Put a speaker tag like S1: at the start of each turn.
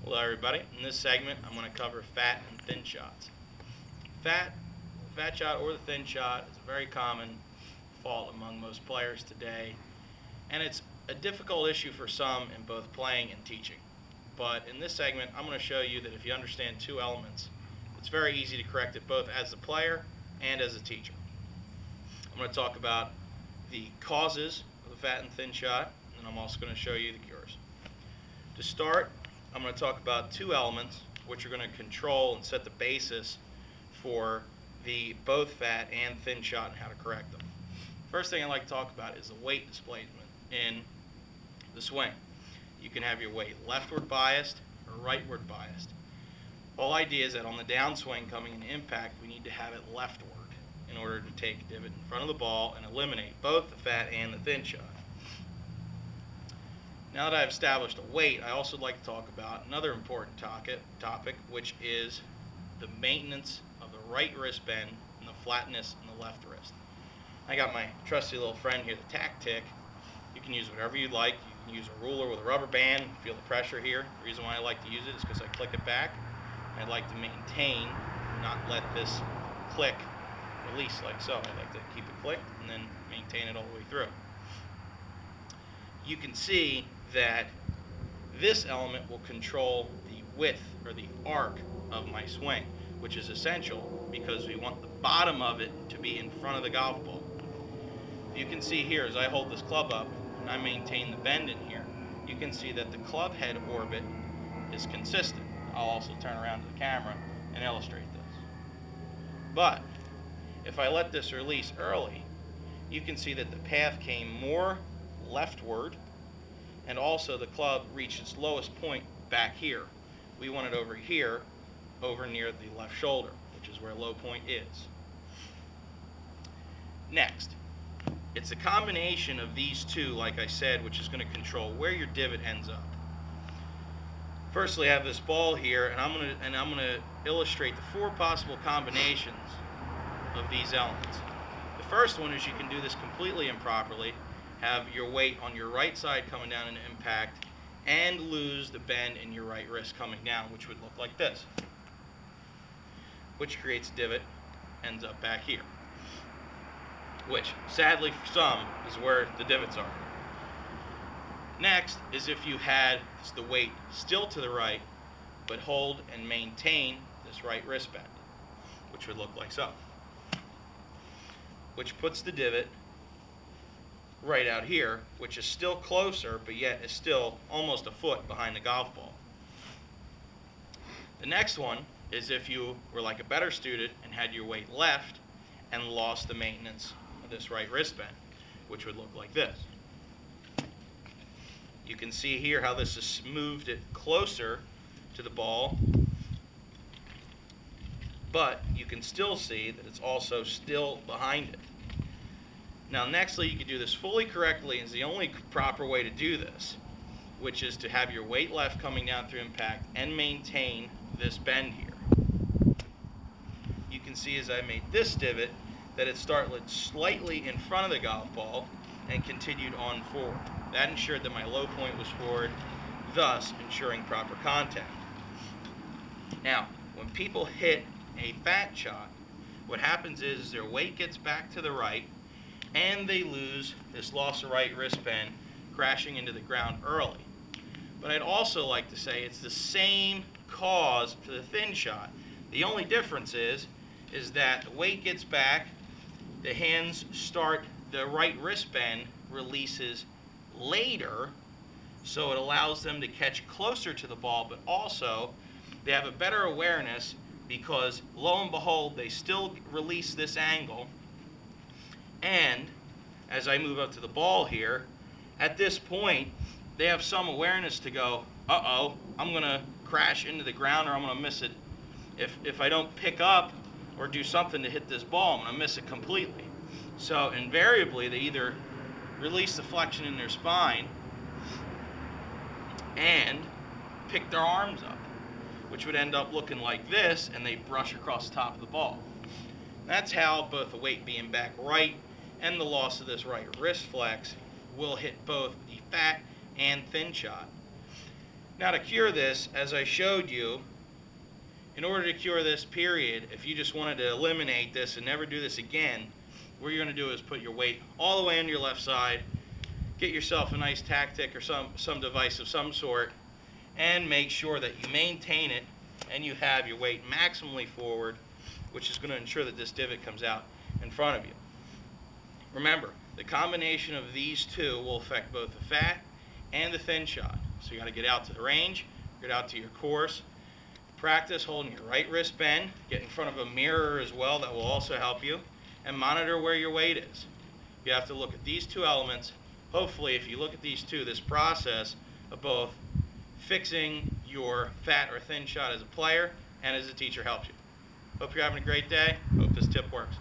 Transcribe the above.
S1: Hello everybody. In this segment I'm going to cover fat and thin shots. Fat shot or the thin shot is a very common fault among most players today, and it's a difficult issue for some in both playing and teaching. But in this segment I'm going to show you that if you understand two elements, it's very easy to correct it both as a player and as a teacher. I'm going to talk about the causes of the fat and thin shot, and I'm also going to show you the cures. To start, I'm going to talk about two elements which are going to control and set the basis for the both fat and thin shot and how to correct them. First thing I'd like to talk about is the weight displacement in the swing. You can have your weight leftward biased or rightward biased. The whole idea is that on the downswing coming into impact, we need to have it leftward in order to take a divot in front of the ball and eliminate both the fat and the thin shot. Now that I've established a weight, I also like to talk about another important topic, which is the maintenance of the right wrist bend and the flatness in the left wrist. I got my trusty little friend here, the Tactic. You can use whatever you like. You can use a ruler with a rubber band. Feel the pressure here. The reason why I like to use it is because I click it back. And I like to maintain, not let this click release like so. I like to keep it clicked and then maintain it all the way through. You can see that this element will control the width or the arc of my swing, which is essential because we want the bottom of it to be in front of the golf ball. You can see here as I hold this club up and I maintain the bend in here, you can see that the club head orbit is consistent. I'll also turn around to the camera and illustrate this. But if I let this release early, you can see that the path came more leftward, and also the club reached its lowest point back here. We want it over here, over near the left shoulder, which is where low point is. Next, it's a combination of these two, like I said, which is going to control where your divot ends up. Firstly, I have this ball here, and I'm going to illustrate the four possible combinations of these elements. The first one is you can do this completely improperly, have your weight on your right side coming down into impact, and lose the bend in your right wrist coming down, which would look like this, which creates a divot, ends up back here, which sadly for some is where the divots are. Next is if you had the weight still to the right, but hold and maintain this right wrist bend, which would look like so, which puts the divot right out here, which is still closer, but yet is still almost a foot behind the golf ball. The next one is if you were like a better student and had your weight left and lost the maintenance of this right wrist bend, which would look like this. You can see here how this has moved it closer to the ball, but you can still see that it's also still behind it. Now nextly, you can do this fully correctly, is the only proper way to do this, which is to have your weight left coming down through impact and maintain this bend here. You can see as I made this divot that it started slightly in front of the golf ball and continued on forward. That ensured that my low point was forward, thus ensuring proper contact. Now, when people hit a fat shot, what happens is their weight gets back to the right and they lose this loss of right wrist bend, crashing into the ground early. But I'd also like to say it's the same cause for the thin shot. The only difference is that the weight gets back, the hands start, the right wrist bend releases later, so it allows them to catch closer to the ball, but also they have a better awareness because lo and behold they still release this angle, and as I move up to the ball here, at this point they have some awareness to go, uh-oh, I'm going to crash into the ground or I'm going to miss it. If I don't pick up or do something to hit this ball, I'm going to miss it completely. So invariably they either release the flexion in their spine and pick their arms up, which would end up looking like this, and they brush across the top of the ball. That's how both the weight being back right and the loss of this right wrist flex will hit both the fat and thin shot. Now to cure this, as I showed you, in order to cure this period, if you just wanted to eliminate this and never do this again, what you're going to do is put your weight all the way on your left side, get yourself a nice tactic or some device of some sort, and make sure that you maintain it and you have your weight maximally forward, which is going to ensure that this divot comes out in front of you. Remember, the combination of these two will affect both the fat and the thin shot. So you got to get out to the range, get out to your course, practice holding your right wrist bent, get in front of a mirror as well, that will also help you, and monitor where your weight is. You have to look at these two elements. Hopefully, if you look at these two, this process of both fixing your fat or thin shot as a player and as a teacher helps you. Hope you're having a great day. Hope this tip works.